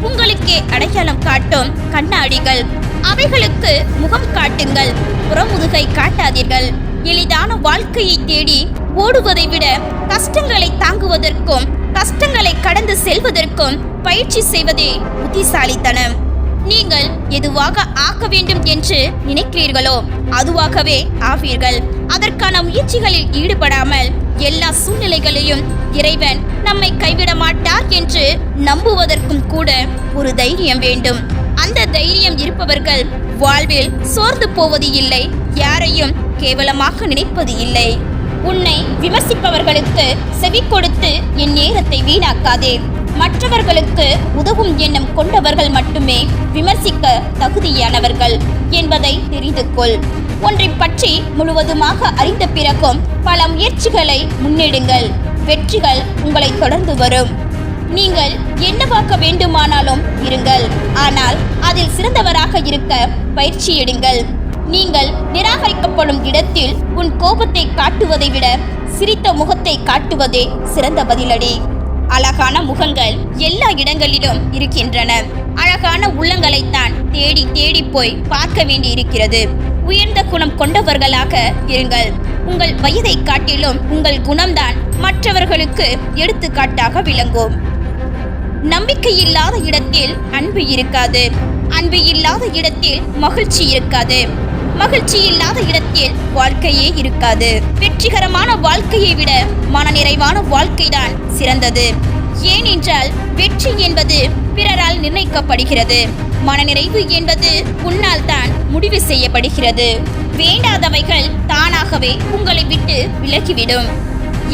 உங்களுக்கே அடையாளம் காட்டும் கண்ணாடிகள். அவைகளுக்கு முகம் காட்டுங்கள், புறமுதுகை காட்டாதீர்கள். எளிதான வாழ்க்கையை தேடி ஓடுவதை விட கஷ்டங்களை தாங்குவதற்கும் கஷ்டங்களை கடந்து செல்வதற்கும் பயிற்சி செய்வதே புத்திசாலித்தனம். நீங்கள் எதுவாக ஆக்க வேண்டும் என்று நினைக்கிறீர்களோ அதுவாகவே ஆவீர்கள். அதற்கான முயற்சிகளில் ஈடுபடாமல் எல்லா சூழ்நிலைகளையும் இறைவன் நம்மை கைவிட மாட்டார் என்று நம்புவதற்கும் கூட ஒரு தைரியம் வேண்டும். அந்த தைரியம் இருப்பவர்கள் வாழ்வில் சோர்ந்து போவது இல்லை, யாரையும் கேவலமாக நினைப்பது இல்லை. உன்னை விமர்சிப்பவர்களுக்கு செவி கொடுத்து என் நேரத்தை வீணாக்காதே. மற்றவர்களுக்கு உதவும் எண்ணம் கொண்டவர்கள் மட்டுமே விமர்சிக்க தகுதியானவர்கள் என்பதை தெரிந்து கொள். ஒன்றை பற்றி முழுவதுமாக அறிந்த பிறகும் பல முயற்சிகளை முன்னெடுங்கள். வெற்றிகள் உங்களை தொடர்ந்து வரும். நீங்கள் என்னவாக்க வேண்டுமானாலும் இருங்கள், ஆனால் அதில் சிறந்தவராக இருக்க பயிற்சி எடுங்கள். நீங்கள் நிராகரிக்கப்படும் இடத்தில் உன் கோபத்தை காட்டுவதை விட சிரித்த முகத்தை காட்டுவதே சிறந்த பதிலடி. அழகான முகங்கள் எல்லா இடங்களிலும் இருக்கின்றன. அழகான உள்ளங்களைத்தான் தேடி தேடி போய் பார்க்க வேண்டி இருக்கிறது. உயர்ந்த குணம் கொண்டவர்களாக இருங்கள். உங்கள் வயதை காட்டிலும் உங்கள் குணம்தான் மற்றவர்களுக்கு எடுத்துக்காட்டாக விளங்கும். நம்பிக்கை இல்லாத இடத்தில் அன்பு இருக்காது. அன்பு இல்லாத இடத்தில் மகிழ்ச்சி இருக்காது. மகிழ்ச்சி இல்லாத இடத்தில் வாழ்க்கையே இருக்காது. வெற்றிகரமான வாழ்க்கையை விட மனநிறைவான வாழ்க்கைதான் சிறந்தது. ஏனென்றால் வெற்றி என்பது பிறரால் நிர்ணயிக்கப்படுகிறது. மனநிறைவு என்பது உன்னால் தான் முடிவு செய்யப்படுகிறது. வேண்டாதவைகள் தானாகவே உங்களை விட்டு விலகிவிடும்.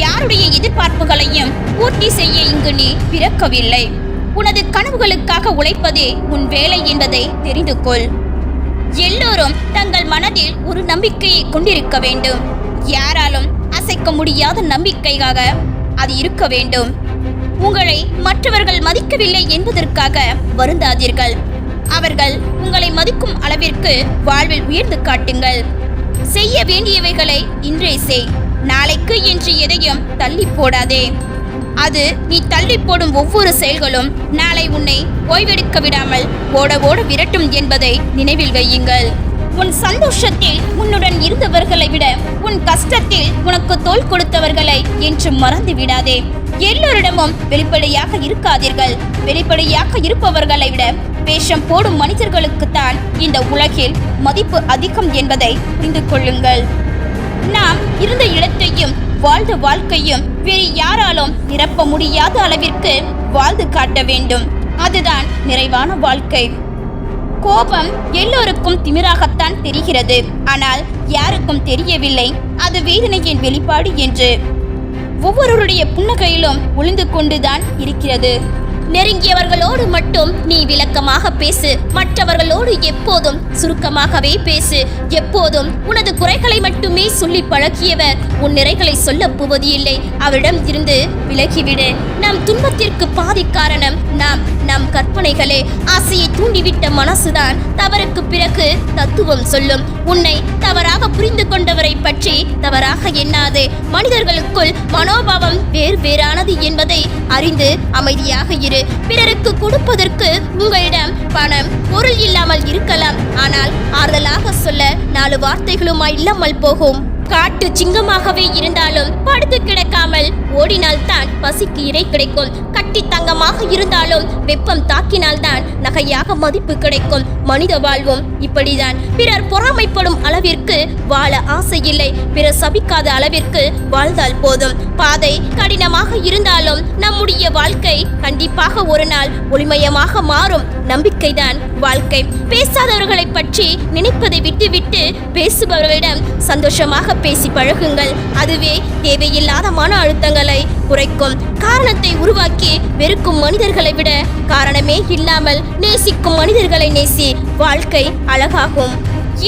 யாருடைய எதிர்பார்ப்புகளையும் பூர்த்தி செய்ய இங்கு நீ பிறக்கவில்லை. உனது கனவுகளுக்காக உழைப்பதே உன் வேலை என்பதை தெரிந்து கொள். எல்லோரும் தங்கள் மனதில் ஒரு நம்பிக்கையை கொண்டிருக்க வேண்டும். யாராலும் அசைக்க முடியாத நம்பிக்கையாக அது இருக்க வேண்டும். உங்களை மற்றவர்கள் மதிக்கவில்லை என்பதற்காக வருந்தாதீர்கள். அவர்கள் உங்களை மதிக்கும் அளவிற்கு வாழ்வில் உயர்ந்து காட்டுங்கள். செய்ய வேண்டியவைகளை இன்றே செய். நாளைக்கு என்று எதையும் தள்ளி போடாதே. அது நீ தள்ளி போடும் ஒவ்வொரு செயல்களும் நாளை உன்னை ஓய்வெடுக்க விடாமல் ஓட ஓட விரட்டும் என்பதை நினைவில் வையுங்கள். உன் சந்தோஷத்தில் உன்னுடன் இருந்தவர்களை விட உன் கஷ்டத்தில் உனக்கு தோள் கொடுத்தவர்களை என்று மறந்து விடாதே. எல்லோரிடமும் வெளிப்படையாக இருக்காதீர்கள். வெளிப்படையாக இருப்பவர்களை விட வேஷம் போடும் மனிதர்களுக்குத்தான் இந்த உலகில் மதிப்பு அதிகம் என்பதை புரிந்து கொள்ளுங்கள். நாம் இருந்த இடத்தையும் வாழ்ந்த வாழ்க்கையும் வேறு யாராலும் நிரப்ப முடியாத அளவிற்கு வாழ்ந்து காட்ட வேண்டும். அதுதான் நிறைவான வாழ்க்கை. கோபம் எல்லோருக்கும் திமிராகத்தான் தெரிகிறது, ஆனால் யாருக்கும் தெரியவில்லை அது வேதனையின் வெளிப்பாடு என்று. ஒவ்வொருவருடைய புன்னகையிலும் ஒளிந்து கொண்டுதான் இருக்கிறது. நெருங்கியவர்களோடு மட்டும் நீ விளக்கமாக பேசு. மற்றவர்களோடு எப்போதும் சுருக்கமாகவே பேசு. எப்போதும் உனது குறைகளை மட்டுமே சொல்லி பழகியவர் உன் நிறைகளை சொல்ல போவது இல்லை. அவரிடம் இருந்து விலகிவிடு. நம் துன்பத்திற்கு பாதி காரணம் நம் கற்பனைகளே. ஆசையை தூண்டிவிட்ட மனசுதான் தவறுக்கு பிறகு தத்துவம் சொல்லும். உன்னை தவறாக புரிந்து கொண்டவரை பற்றி தவறாக எண்ணாதே. மனிதர்களுக்குள் மனோபாவம் வேறானது என்பதை அறிந்து அமைதியாக இரு. பிறருக்கு கொடுப்பதற்கு உங்களிடம் பணம் பொருள் இல்லாமல் இருக்கலாம், ஆனால் ஆறுதலாக சொல்ல 4 வார்த்தைகளுமா இல்லாமல் போகும். காட்டு சிங்கமாகவே இருந்தாலும் படுத்து கிடக்காமல் ஓடினால்தான் பசிக்கு இறை கிடைக்கும். கட்டி தங்கமாக இருந்தாலும் வெப்பம் தாக்கினால்தான் நகையாக மதிப்பு கிடைக்கும். மனித வாழ்வும் இப்படிதான். பிறர் பொறாமைப்படும் அளவிற்கு வாழ ஆசை இல்லை. பிறர் சபிக்காத அளவிற்கு வாழ்ந்தால் போதும். பாதை கடினமாக இருந்தாலும் நம்முடைய வாழ்க்கை கண்டிப்பாக ஒரு நாள் ஒளிமயமாக மாறும். நம்பிக்கைதான் வாழ்க்கை. பேசாதவர்களை பற்றி நினைப்பதை விட்டுவிட்டு பேசுபவர்களிடம் சந்தோஷமாக பேசி பழகுங்கள். அதுவே தேவையில்லாத மன அழுத்தங்களை குறைக்கும். காரணத்தை உருவாக்கி வெறுக்கும் மனிதர்களை விட காரணமே இல்லாமல் நேசிக்கும் மனிதர்களை நேசி. வாழ்க்கை அழகாகும்.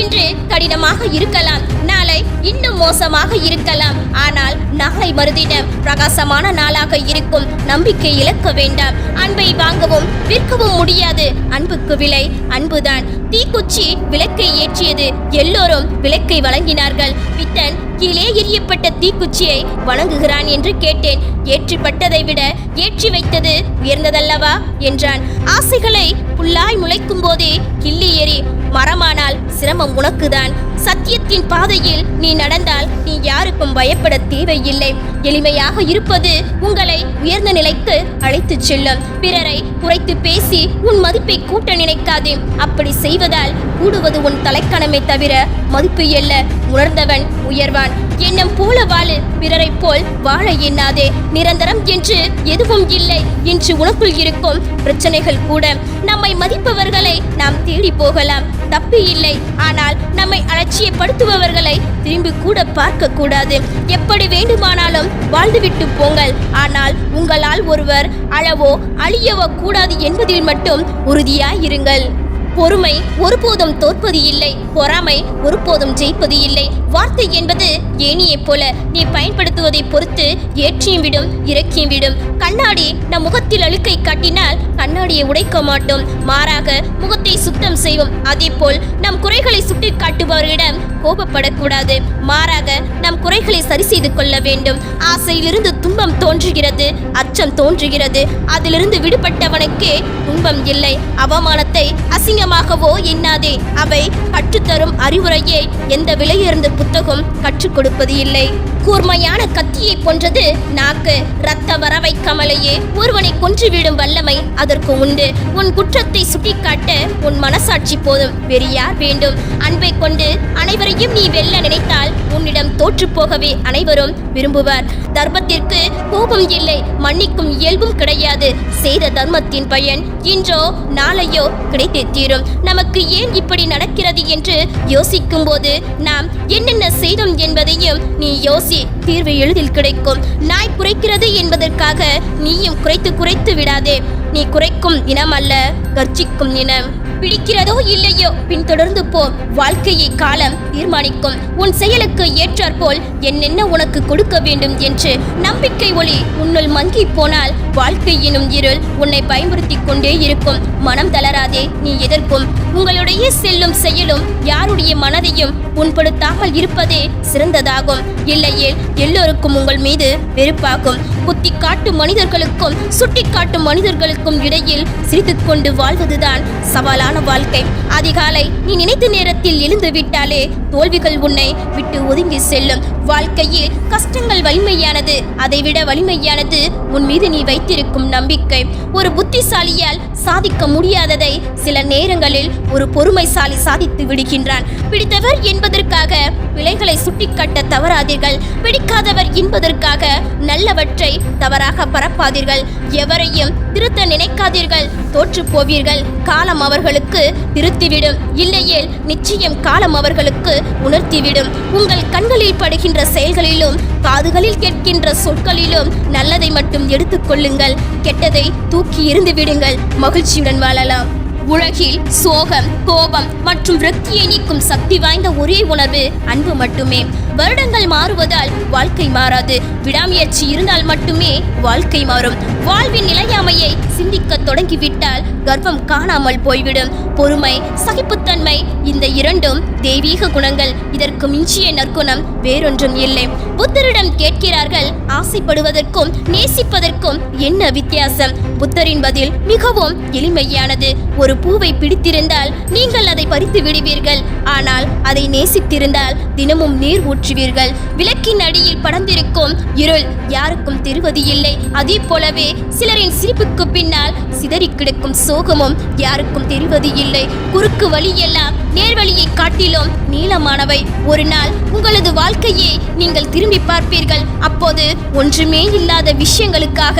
இன்று கடினமாக இருக்கலாம், நாளை இன்னும் மோசமாக இருக்கலாம், ஆனால் நாளை மறுதினம் பிரகாசமான நாளாக இருக்கும். நம்பிக்கை இழக்க வேண்டாம். அன்பை வாங்கவும் விற்கவும் முடியாது. அன்புக்கு விலை அன்புதான். தீக்குச்சி விளக்கை ஏற்றியது. எல்லோரும் விளக்கை வழங்கினார்கள். பித்தன் கீழே எரியப்பட்ட தீக்குச்சியை வணங்குகிறான் என்று கேட்டேன். ஏற்றிப்பட்டதை விட ஏற்றி வைத்தது உயர்ந்ததல்லவா என்றான். ஆசைகளை புல்லாய் முளைக்கும் போதே கிள்ளி எறி. மரமானால் சிரமம் உனக்குதான். சத்தியத்தின் பாதையில் நீ நடந்தால் நீ யாருக்கும் பயப்பட தேவையில்லை. எளிமையாக இருப்பது உங்களை உயர்ந்த நிலைக்கு அழைத்துச் செல்லும். பிறரை குறைத்து பேசி உன் மதிப்பை கூட்ட நினைக்காதே. அப்படி செய்வதால் கூடுவது உன் தலைக்கணமே தவிர மதிப்பு அல்ல. உணர்ந்தவன் உயர்வான். எண்ணம் போல வாழு, பிறரை போல் வாழ எண்ணாதே. நிரந்தரம் என்று எதுவும் இல்லை என்று உனக்குள் இருக்கும் பிரச்சனைகள் கூட. நம்மை மதிப்பவர்களை நாம் தேடி போகலாம், தப்பு இல்லை. ஆனால் நம்மை அலட்சியப்படுத்துபவர்களை திரும்பி கூட பார்க்க கூடாது. எப்படி வேண்டுமானாலும் வாழ்ந்துவிட்டு போங்கள். ஆனால் உங்களால் ஒருவர் அழவோ அழியவோ கூடாது என்பதில் மட்டும் உறுதியாயிருங்கள். பொறுமை ஒருபோதும் தோற்பது இல்லை, பொறாமை ஒருபோதும் ஜெயிப்பது இல்லை. வார்த்தை என்பது ஏணியைப் போல, நீ பயன்படுத்துவதை பொறுத்து ஏற்றியும் விடும் இறக்கியும் விடும். கண்ணாடி நம் முகத்தில் அழுக்கை காட்டினால் கண்ணாடியை உடைக்க மாட்டோம், மாறாக முகத்தை சுத்தம் செய்வோம். அதேபோல் நம் குறைகளை சுட்டி காட்டுபவர்களிடம் கோபப்படக்கூடாது, மாறாக நம் குறைகளை சரி செய்து கொள்ள வேண்டும். ஆசையிலிருந்து துன்பம் தோன்றுகிறது, அச்சம் தோன்றுகிறது. அதிலிருந்து விடுபட்டவனுக்கே துன்பம் இல்லை. அவமானத்தை அசிங்கமாகவோ எண்ணாதே. அவை கற்றுத்தரும் அறிவுரையை எந்த விலையுயர்ந்த புத்தகம் கற்றுக் கொடுப்பது இல்லை. கூர்மையான கத்தியை போன்றது நாக்கு. ரத்த வரவை கமலையே ஒருவனை கொன்றுவிடும் வல்லமை அதற்கு உண்டு. உன் குற்றத்தை சுட்டிக்காட்ட உன் மனசாட்சி போதும், வேறு யார் வேண்டும்? அன்பை கொண்டு அனைவரையும் நீ வெல்ல நினைத்தால் உன்னிடம் தோற்று போகவே அனைவரும் விரும்புவார். தர்மத்திற்கு கோபம் இல்லை, மன்னிக்கும் இயல்பும் கிடையாது. செய்த தர்மத்தின் பயன் இன்றோ நாளையோ கிடைத்தே தீரும். நமக்கு ஏன் இப்படி நடக்கிறது என்று யோசிக்கும் போது நாம் என்னென்ன செய்தோம் என்பதையும் நீ யோசி. தீர்வு எளிதில் கிடைக்கும். நாய் குறைக்கிறது என்பதற்காக நீயும் குறைத்து விடாதே. நீ குறைக்கும் இனம் அல்ல, கர்ஜிக்கும் இனம். பிடிக்கிறதோ இல்லையோ பின்தொடர்ந்து போ. வாழ்க்கையை காலம் தீர்மானிக்கும். உன் செயலுக்கு ஏற்றாற்போல் என்னென்ன உனக்கு கொடுக்க வேண்டும் என்று நம்பிக்கை ஒளி உன்னுள் மங்கி போனால் வாழ்க்கை எனும் இருள் உன்னை பயமுறுத்தி கொண்டே இருக்கும். மனம் தளராதே, நீ எதற்கும். உங்களுடைய செல்லும் செயலும் யாருடைய மனதையும் புண்படுத்தாமல் இருப்பதே சிறந்ததாகும். இல்லையே எல்லோருக்கும் உங்கள் மீது வெறுப்பாகும். குத்தி காட்டும் மனிதர்களுக்கும் சுட்டி காட்டும் மனிதர்களுக்கும் இடையில் சிரித்துக் கொண்டு வாழ்வதுதான் சவாலான வாழ்க்கை. அதிகாலை நீ நினைத்த நேரத்தில் எழுந்து விட்டாலே தோல்விகள் உன்னை விட்டு ஒதுங்கி செல்லும். வாழ்க்கையில் கஷ்டங்கள் வலிமையானது, அதைவிட வலிமையானது உன் மீது நீ வைத்திருக்கும் நம்பிக்கை. ஒரு புத்திசாலியால் சாதிக்க முடியாததை சில நேரங்களில் ஒரு பொறுமைசாலி சாதித்து விடுகின்றான். பிடித்தவர் என்பதற்காக பிழைகளை சுட்டிக்காட்ட தவறாதீர்கள். பிடிக்காதவர் என்பதற்காக நல்லவற்றை தவறாக பரப்பாதீர்கள். எவரையும் திருத்த நினைக்காதீர்கள், தோற்று போவீர்கள். காலம் அவர்களுக்கு திருத்திவிடும், இல்லையேல் நிச்சயம் காலம் அவர்களுக்கு உணர்த்திவிடும். உங்கள் கண்களில் படுகின்ற செயல்களிலும் காதுகளில் கேட்கின்ற சொற்களிலும் நல்லதை மட்டும் எடுத்துக்கொள்ளுங்கள். கெட்டதை தூக்கி எறிந்து விடுங்கள். மகிழ்ச்சியுடன் வாழலாம். உலகில் சோகம், கோபம் மற்றும் விரக்தியை நீக்கும் சக்தி வாய்ந்த ஒரே உணர்வு அன்பு மட்டுமே. வருடங்கள் மாறுவதால் வாழ்க்கை மாறாது. விடாமுயற்சி இருந்தால் மட்டுமே வாழ்க்கை மாறும். வாழ்வின் நிலையாமையை சிந்திக்க தொடங்கிவிட்டால் கர்வம் காணாமல் போய்விடும். பொறுமை, சகிப்புத்தன்மை, இந்த இரண்டும் தெய்வீக குணங்கள். இதற்கு மிஞ்சிய நற்குணம் வேறொன்றும் இல்லை. புத்தரிடம் கேட்கிறார்கள், ஆசைப்படுவதற்கும் நேசிப்பதற்கும் என்ன வித்தியாசம்? புத்தரின் பதில் மிகவும் எளிமையானது. ஒரு பூவை பிடித்திருந்தால் நீங்கள் அதை பறித்து விடுவீர்கள், ஆனால் அதை நேசித்திருந்தால் தினமும் நீர் ஊற்றுவீர்கள். விளக்கின் அடியில் படர்ந்திருக்கும் இருள் யாருக்கும் தெரிவது இல்லை. அதே போலவே சிலரின் சிரிப்புக்கு பின்னால் சிதறி கிடக்கும் சோகமும் யாருக்கும் தெரிவது இல்லை. குறுக்கு வழியெல்லாம் நேர்வழியை காட்டிலும் நீளமானவை. ஒரு நாள் உங்களது வாழ்க்கையை நீங்கள் திரும்பி பார்ப்பீர்கள். அப்போது ஒன்றுமே இல்லாத விஷயங்களுக்காக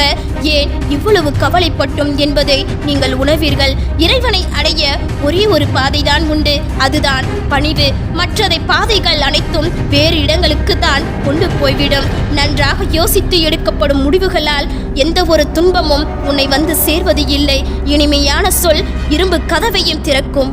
ஏன் இவ்வளவு கவலைப்பட்டோம் என்பதை நீங்கள் உணர்வீர்கள். இறைவனை அடைய ஒரே ஒரு பாதைதான் உண்டு, அதுதான் பணிவு. மற்றதை பாதைகள் அனைத்தும் வேறு இடங்களுக்கு தான் கொண்டு போய்விடும். நன்றாக யோசித்து எடுக்கப்படும் முடிவுகளால் எந்த ஒரு துன்பமும் உன்னை வந்து சேர்வது இல்லை. இனிமையான சொல் இரும்பு கதவையும் திறக்கும்.